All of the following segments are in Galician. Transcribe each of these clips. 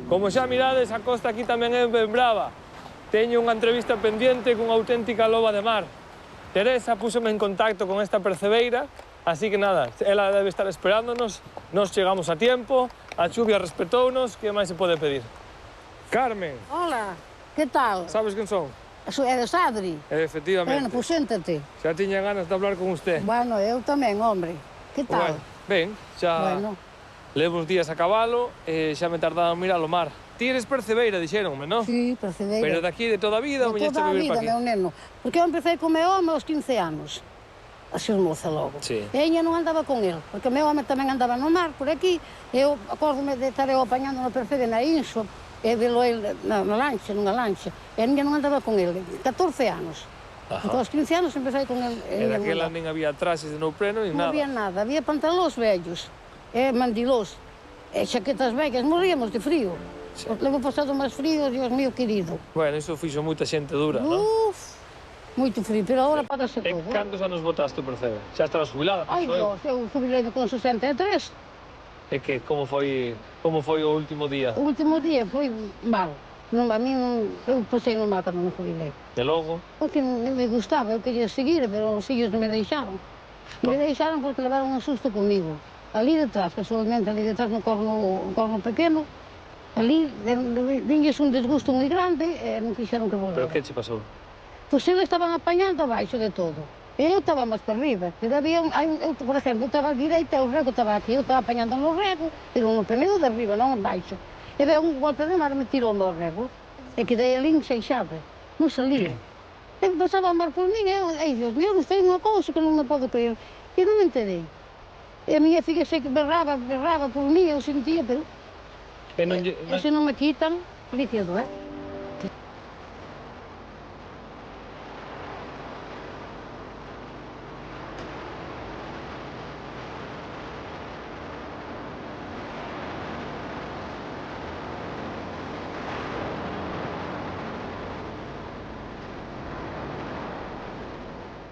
Como xa mirades, a costa aquí tamén é ben brava. Teño unha entrevista pendiente cunha auténtica loba de mar. Teresa púsome en contacto con esta percebeira, así que nada, ela debe estar esperándonos, nos chegamos a tiempo, a chuvia respetounos, que máis se pode pedir? Carmen. Hola, que tal? Sabes quen son? É de Sadri. Efectivamente. Bueno, pues séntate. Xa tiña ganas de hablar con usted. Bueno, eu tamén, hombre. Que tal? Bueno, ben, xa Bueno. levo uns días a cabalo e xa me tardaba en mirar o mar. Ti eres percebeira, dixéronme, non? Sí, percebeira. Pero daqui de toda a vida ou De viñeste a toda a vivir vida, para aquí? meu neno. Porque eu empecé con meu home aos 15 anos. A ser moza logo. Sí. E ella non andaba con el, porque meu home tamén andaba no mar por aquí. Eu acórdome de estar eu apañando no percebe na Inso, e velo el nunha lancha. E a niña non andaba con el, 14 anos. Ajá. Entón, aos 15 anos empecé con el. E daquela nin había traxes de neopreno nin Non nada. había nada, había pantalóns vellos, mandilós, e xaquetas vellas, morríamos de frío. Sí. Levo pasado máis frío, Dios mío querido. Bueno, iso fixo moita xente dura, non? Uf, moito frío, pero agora párase E todo. cantos anos votaste o percebe? Xa estarás jubilada? Ai, penso eu. Dios, eu jubilei con 63. E que, como foi o último día? O último día foi mal. Non, a mí non, eu pasei no mar cando me jubilei. De logo? Porque non me gustaba, eu quería seguir, pero os fillos non me deixaron. Me deixaron porque levaron un susto comigo. Ali detrás, casualmente, ali detrás no corno pequeno, ali vinhas un desgusto moi grande e non quixeron que volvera. Pero que che pasou? Pois eles estaban apañando abaixo de todo. E eu estaba máis para arriba. Pero había eu, por exemplo, eu estaba a direita e o rego estaba aquí. Eu estaba apañando no rego, pero no penedo de arriba, non abaixo. E veio un golpe de mar e me tirou no rego. E quedei ali enseixada. Non salía. E pasaba a mar por mí e eu, ai, Dios mío, foi unha cousa que non me podo creer. E non me enterei. E a miña filla sei que berraba por mí, eu sentía, pero... E non lle... E se non me quitan, líquido,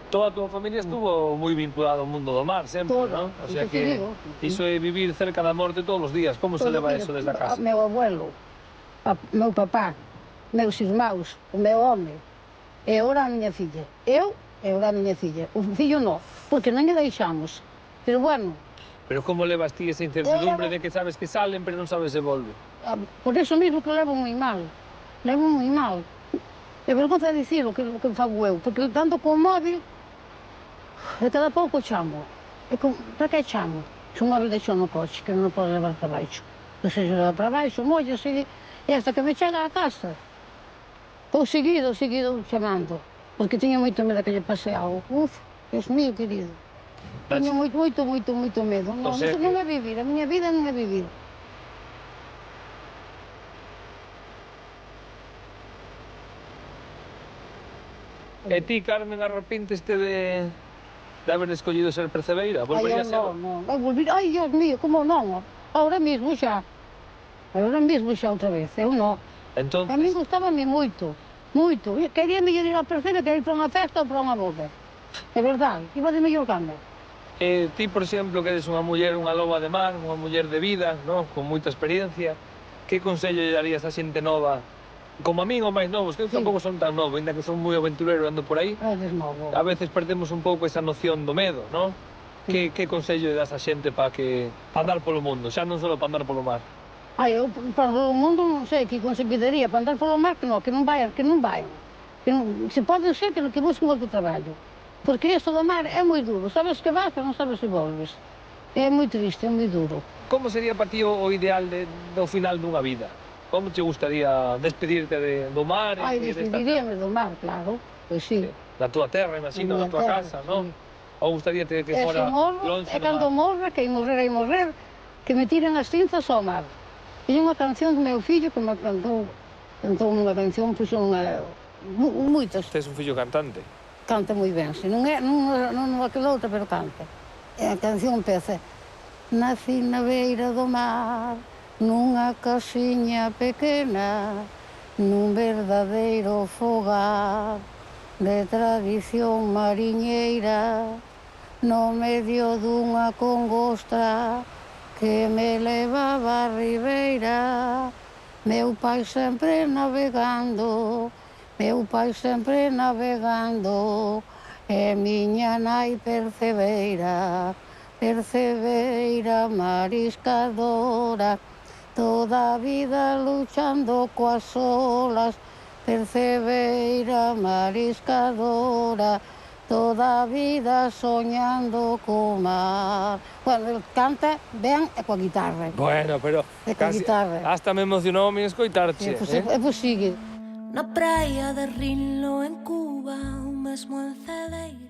Toda a túa familia estuvo moi vinculada ao mundo do mar, sempre, Todo, non? O sea iso te que digo. iso é vivir cerca da morte todos os días. Como se leva eso desde a casa? Meu abuelo, meu papá, meus irmãos, o meu home, e agora a miña filla. Eu e agora a miña filla. O fillo non, porque non lle deixamos. Pero bueno, Pero como levas ti esa incertidumbre de que sabes que salen, pero non sabes se volve? por eso mesmo que levo moi mal. Levo moi mal. É vergonza dicir o que fago eu, porque tanto con o móvil, de cada pouco chamo. Para que chamo? Se o móvil deixou no coche, que non pode levar para baixo. Ou seja, levar para baixo, mollase, e hasta que me chega a casa. Estou seguido chamando, porque tiña moito medo que lle pase algo. Uf, Dios mío querido. Tiña moito medo. Non, sea iso non é vivir, a miña vida non é vivir. E ti, Carmen, arrepínteste de haber escollido ser percebeira? Volvería a ser? Non. Ai, Dios mío, como non? Ahora mesmo xa. Outra vez, eu non. Entonces, A mí gustábame moito. Quería mellor ir ao percebe que ir para unha festa ou para unha boda. É verdade, iba de mellor cambio. ti, por exemplo, que eres unha muller, unha loba de mar, unha muller de vida, non? Con moita experiencia, que consello lle darías a xente nova? Como a min ou máis novos, que eu tampouco son tan novo, ainda que son moi aventurero e ando por aí, Eres novo. a veces perdemos un pouco esa noción do medo, non? Que consello lle das a xente para andar polo mundo, xa non só para andar polo mar? Ai, eu para o mundo non sei que conseguiría, para andar polo mar que non vayan. Se pode ser que busquen outro traballo. Porque isto do mar é moi duro, sabes que vas, pero non sabes se volves. É moi triste, é moi duro. Como sería para ti o ideal do final dunha vida? Como te gustaría despedirte do mar? Ai, despediríame do mar, claro, pois sí. Da túa terra, imagino, da túa casa, non? Ou gustaría que E se fora morro, longe e do cando mar? morra, que morrer, que me tiren as cinzas ao mar. E unha canción do meu fillo que me cantou unha canción, puxo moitas. Tes un fillo cantante. Canta moi ben, se non é, non aquela outra, pero canta. E a canción empeza: nací na beira do mar, nunha casiña pequena, nun verdadeiro fogar de tradición mariñeira, no medio dunha congosta que me levaba a ribeira Meu pai sempre navegando, meu pai sempre navegando, e miña nai percebeira, percebeira mariscadora, toda a vida luchando coas olas, percebeira mariscadora, toda a vida soñando co mar. Bueno, el canta ben e coa guitarra. Bueno, pero E coa guitarra. hasta me emocionou a min escoitarche. É posible. Na praia de Rinlo en Cuba, o mesmo en Cedeira.